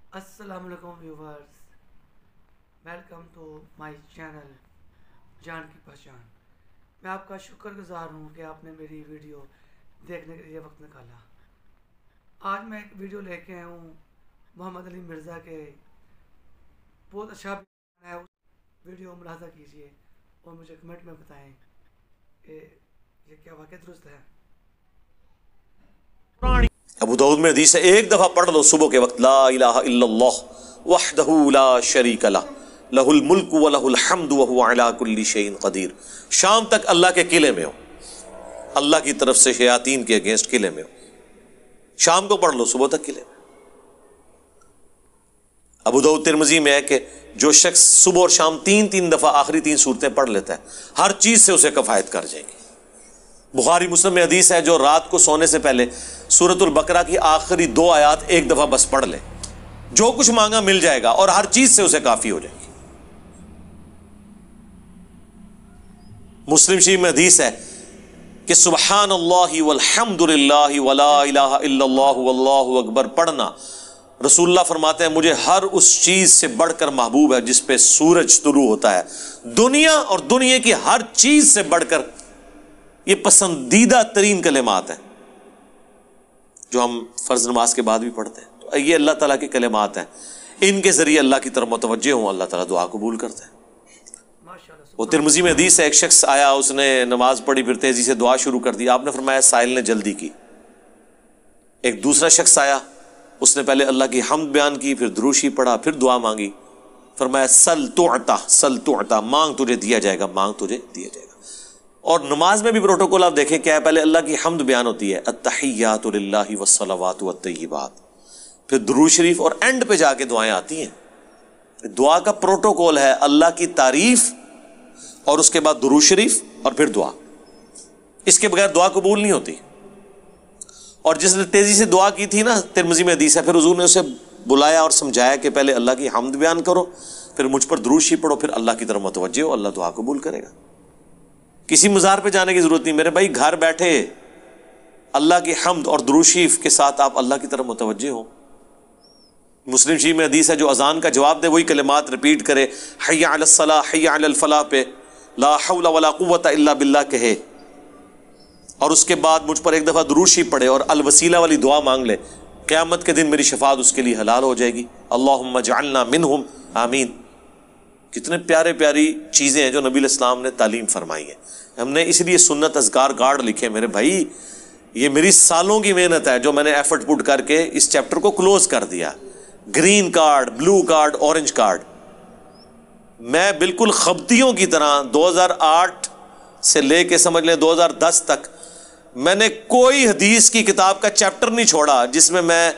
السلام علیکم viewers, welcome to my channel جان کی پہچان۔ میں آپ کا شکر گزار ہوں کہ آپ نے میری ویڈیو دیکھنے کے لیے وقت نکالا۔ آج میں ایک ویڈیو لے کے آیا ہوں محمد علی مرزا کے، بہت اچھا ہے، اس ویڈیو ملاحظہ کیجیے اور مجھے کمنٹ میں بتائیں کہ یہ کیا واقعہ درست ہے۔ ابو داؤد میں حدیث ہے، ایک دفعہ پڑھ لو صبح کے وقت، لا الہ الا اللہ وحدہ لا شریک لہ لہ الملک ولہ الحمد وہو علی کل شیء قدیر۔ شام تک اللہ کے قلعے میں ہو، اللہ کی طرف سے شیاطین کے اگینسٹ قلعے میں ہو، شام کو پڑھ لو صبح تک قلعے میں۔ ابو داؤد ترمذی میں ہے کہ جو شخص صبح اور شام تین دفعہ آخری 3 سورتیں پڑھ لیتا ہے، ہر چیز سے اسے کفایت کر جائے گی۔ بخاری مسلم میں حدیث ہے، جو رات کو سونے سے پہلے سورۃ البقرہ کی آخری 2 آیات ایک دفعہ بس پڑھ لے، جو کچھ مانگا مل جائے گا اور ہر چیز سے اسے کافی ہو جائے گی۔ مسلم شریف میں حدیث ہے کہ سبحان اللہ والحمد للہ ولا الہ الا اللہ واللہ اکبر پڑھنا، رسول اللہ فرماتے ہیں مجھے ہر اس چیز سے بڑھ کر محبوب ہے جس پہ سورج طلوع ہوتا ہے۔ دنیا اور دنیا کی ہر چیز سے بڑھ کر یہ پسندیدہ ترین کلمات ہیں جو ہم فرض نماز کے بعد بھی پڑھتے ہیں۔ تو یہ اللہ تعالیٰ کے کلمات ہیں، ان کے ذریعے اللہ کی طرف متوجہ ہوں، اللہ تعالیٰ دعا قبول کرتے ہیں۔ وہ ترمذی میں حدیث ہے، ایک شخص آیا، اس نے نماز پڑھی، پھر تیزی سے دعا شروع کر دی، آپ نے فرمایا سائل نے جلدی کی۔ ایک دوسرا شخص آیا، اس نے پہلے اللہ کی حمد بیان کی، پھر دروشی پڑھا، پھر دعا مانگی، فرمایا سل تعطا، مانگ تجھے دیا جائے گا، مانگ تجھے دیا جائے گا۔ اور نماز میں بھی پروٹوکول آپ دیکھیں کیا ہے، پہلے اللہ کی حمد بیان ہوتی ہے، التحیات للہ والصلوات والطیبات، پھر درود شریف، اور اینڈ پہ جا کے دعائیں آتی ہیں۔ دعا کا پروٹوکول ہے اللہ کی تعریف اور اس کے بعد درود شریف اور پھر دعا، اس کے بغیر دعا قبول نہیں ہوتی۔ اور جس نے تیزی سے دعا کی تھی نا، ترمذی میں حدیث ہے، پھر حضور نے اسے بلایا اور سمجھایا کہ پہلے اللہ کی حمد بیان کرو، پھر مجھ پر درود شریف پڑھو، پھر اللہ کی طرف متوجہ ہو، اللہ دعا قبول کرے گا۔ کسی مزار پہ جانے کی ضرورت نہیں میرے بھائی، گھر بیٹھے اللہ کی حمد اور درود شریف کے ساتھ آپ اللہ کی طرف متوجہ ہوں۔ مسلم شریف میں حدیث ہے، جو اذان کا جواب دے وہی کلمات ریپیٹ کرے، حی علی الصلاح حی علی الفلاح پہ لا حول ولا قوت الا باللہ کہے، اور اس کے بعد مجھ پر ایک دفعہ درود شریف پڑھے اور الوسیلہ والی دعا مانگ لے، قیامت کے دن میری شفاعت اس کے لیے حلال ہو جائے گی۔ اللہم اجعلنا منہم، آمین۔ کتنے پیارے پیاری چیزیں ہیں جو نبی علیہ السلام نے تعلیم فرمائی ہیں۔ ہم نے اس لیے سنت اذکار کارڈ لکھے میرے بھائی، یہ میری سالوں کی محنت ہے جو میں نے ایفرٹ پٹ کر کے اس چیپٹر کو کلوز کر دیا۔ Green card, blue card, orange card, میں بالکل خبطیوں کی طرح 2008 سے لے کے سمجھ لیں 2010 تک میں نے کوئی حدیث کی کتاب کا چیپٹر نہیں چھوڑا جس میں میں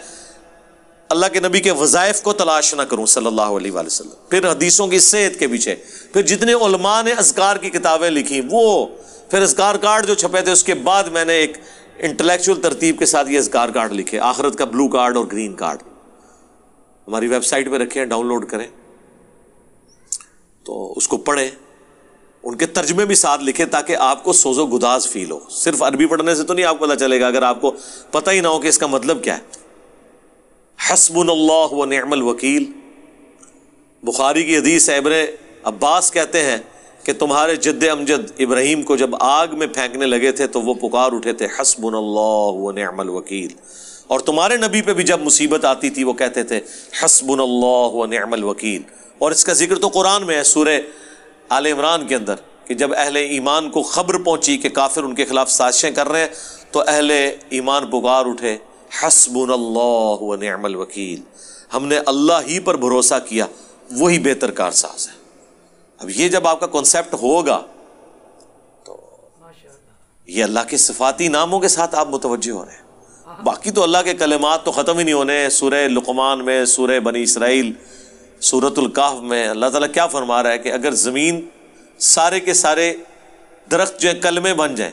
اللہ کے نبی کے وظائف کو تلاش نہ کروں صلی اللہ علیہ وآلہ وسلم، پھر حدیثوں کی صحت کے پیچھے، پھر جتنے علماء نے اذکار کی کتابیں لکھی وہ، پھر اذکار کارڈ جو چھپے تھے، اس کے بعد میں نے ایک انٹلیکچوئل ترتیب کے ساتھ یہ اذکار کارڈ لکھے، آخرت کا بلو کارڈ اور گرین کارڈ، ہماری ویب سائٹ پہ رکھے ہیں، ڈاؤن لوڈ کریں تو اس کو پڑھیں، ان کے ترجمے بھی ساتھ لکھے تاکہ آپ کو سوز و گداز فیل ہو۔ صرف عربی پڑھنے سے تو نہیں آپ کو پتہ چلے گا اگر آپ کو پتہ ہی نہ ہو کہ اس کا مطلب کیا ہے۔ حسبنا اللہ و نعم الوکیل، بخاری کی حدیث ہے، ابن عباس کہتے ہیں کہ تمہارے جد امجد ابراہیم کو جب آگ میں پھینکنے لگے تھے تو وہ پکار اٹھے تھے حسبنا اللہ و نعم الوکیل، اور تمہارے نبی پہ بھی جب مصیبت آتی تھی وہ کہتے تھے حسبنا اللہ و نعم الوکیل۔ اور اس کا ذکر تو قرآن میں ہے، سورہ آل عمران کے اندر، کہ جب اہل ایمان کو خبر پہنچی کہ کافر ان کے خلاف سازشیں کر رہے ہیں تو اہل ایمان پکار اٹھے حسبنا اللہ و نعم الوکیل، ہم نے اللہ ہی پر بھروسہ کیا، وہی بہتر کارساز ہے۔ اب یہ جب آپ کا کنسیپٹ ہوگا تو یہ اللہ کے صفاتی ناموں کے ساتھ آپ متوجہ ہو رہے ہیں۔ باقی تو اللہ کے کلمات تو ختم ہی نہیں ہونے۔ سورہ لقمان میں، سورہ بنی اسرائیل، سورۃ الکہف میں اللہ تعالیٰ کیا فرما رہا ہے کہ اگر زمین سارے کے سارے درخت جو ہیں کلمے بن جائیں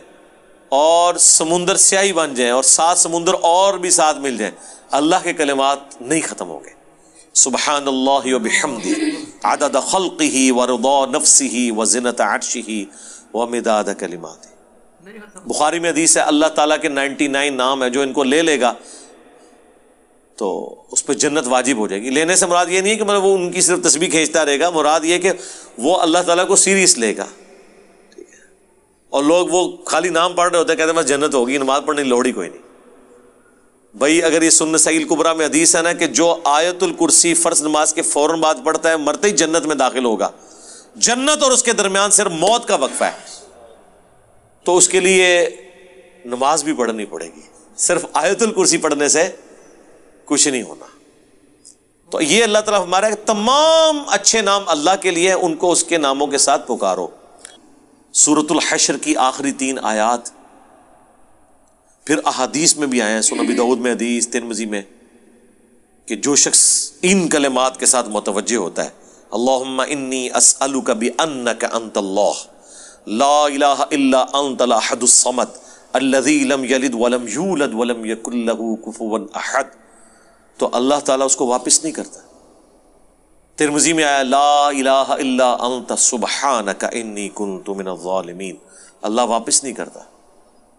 اور سمندر سیاہی بن جائیں اور 7 سمندر اور بھی ساتھ مل جائیں، اللہ کے کلمات نہیں ختم ہوں گے۔ سبحان اللہ و بحمدہ عدد خلقہ ورضا نفسہ وزنۃ عرشہ ومداد کلماتہ۔ بخاری میں حدیث ہے، اللہ تعالیٰ کے 99 نام ہیں، جو ان کو لے لے گا تو اس پہ جنت واجب ہو جائے گی. لینے سے مراد یہ نہیں ہے کہ مطلب وہ ان کی صرف تسبیح کھینچتا رہے گا, مراد یہ کہ وہ اللہ تعالیٰ کو سیریس لے گا. ٹھیک ہے, اور لوگ وہ خالی نام پڑھ رہے ہوتے ہیں, کہتے ہیں بس جنت ہوگی, نماز پڑھنے کی لوڑ ہی کوئی نہیں. بھائی اگر یہ سنن صحیح الکبریٰ میں حدیث ہے نا کہ جو آیت الکرسی فرض نماز کے فوراً بعد پڑھتا ہے مرتے ہی جنت میں داخل ہوگا. جنت اور اس کے درمیان صرف موت کا وقفہ ہے, تو اس کے لیے نماز بھی پڑھنی پڑے گی. صرف آیت الکرسی پڑھنے سے کچھ نہیں ہونا. تو یہ اللہ تعالیٰ ہمارا تمام اچھے نام اللہ کے لیے, ان کو اس کے ناموں کے ساتھ پکارو. سورۃ الحشر کی آخری 3 آیات پھر احادیث میں بھی آئے ہیں, سنن ابی داؤد میں حدیث, ترمذی میں, کہ جو شخص ان کلمات کے ساتھ متوجہ ہوتا ہے, اللہم انی اسألک بانک انت اللہ لا الہ الا انت الاحد الصمد الذی لم یلد ولم یولد ولم یکن لہ کفوا احد, تو اللہ تعالیٰ اس کو واپس نہیں کرتا. ترمذی میں آیا لا الہ الا انت سبحانک انی کنت من الظالمین, اللہ واپس نہیں کرتا.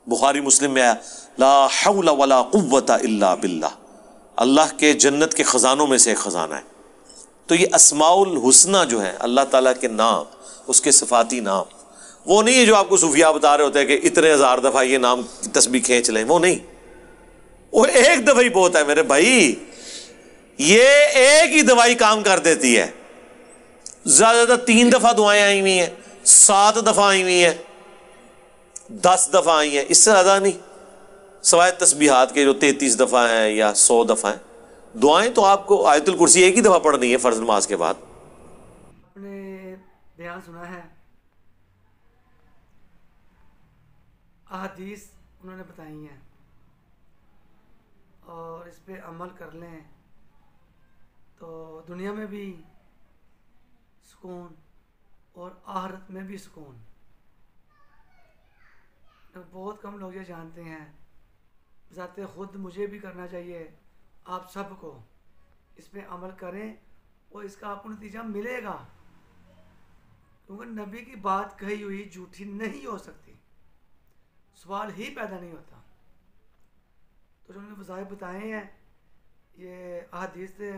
بخاری مسلم میں آیا لا حول ولا قوت الا باللہ, اللہ کے جنت کے خزانوں میں سے ایک خزانہ ہے. تو یہ اسماء الحسنہ جو ہیں اللہ تعالیٰ کے نام, اس کے صفاتی نام, وہ نہیں ہے جو آپ کو صوفیاء بتا رہے ہوتے ہیں کہ اتنے ہزار دفعہ یہ نام کی تسبیح کھینچ لیں, وہ نہیں, وہ ایک دفعہ ہی بہت ہے میرے بھائی. یہ ایک ہی دوائی کام کر دیتی ہے. زیادہ زیادہ 3 دفعہ دعائیں آئی ہوئی ہیں, 7 دفعہ آئی ہوئی ہیں, 10 دفعہ آئی ہیں, اس سے زیادہ نہیں, سوائے تسبیحات کے جو 33 دفعہ ہیں یا 100 دفعہ ہیں. دعائیں تو آپ کو آیت الکرسی ایک ہی دفعہ پڑھنی ہے فرض نماز کے بعد. آپ نے بیان سنا ہے, احادیث انہوں نے بتائی ہیں, اور اس پہ عمل کر لیں تو دنیا میں بھی سکون اور آخرت میں بھی سکون. بہت کم لوگ یہ جانتے ہیں, ذات خود مجھے بھی کرنا چاہیے, آپ سب کو اس پہ عمل کریں اور اس کا آپ کو نتیجہ ملے گا, کیونکہ نبی کی بات کہی ہوئی جھوٹی نہیں ہو سکتی, سوال ہی پیدا نہیں ہوتا. تو جو انہوں نے وظائف بتائے ہیں یہ احادیث سے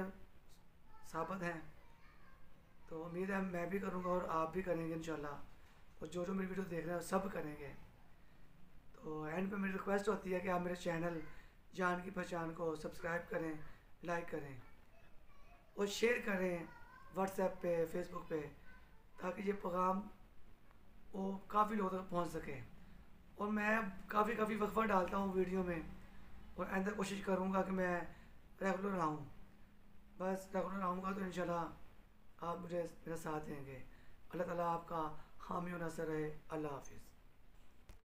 ثابت ہیں, تو امید ہے میں بھی کروں گا اور آپ بھی کریں گے انشاءاللہ, اور جو میری ویڈیو دیکھ رہے ہیں سب کریں گے. تو اینڈ پہ میری ریکویسٹ ہوتی ہے کہ آپ میرے چینل جان کی پہچان کو سبسکرائب کریں, لائک کریں اور شیئر کریں واٹس ایپ پہ, فیس بک پہ, تاکہ یہ پیغام وہ کافی لوگوں تک پہنچ سکے. اور میں کافی وقفہ ڈالتا ہوں ویڈیو میں, اور آئندہ کوشش کروں گا کہ میں ریگولر رہوں. بس ریگولر رہوں گا تو انشاءاللہ آپ مجھے میرا ساتھ دیں گے. اللہ تعالیٰ آپ کا حامی و ناصر رہے. اللہ حافظ.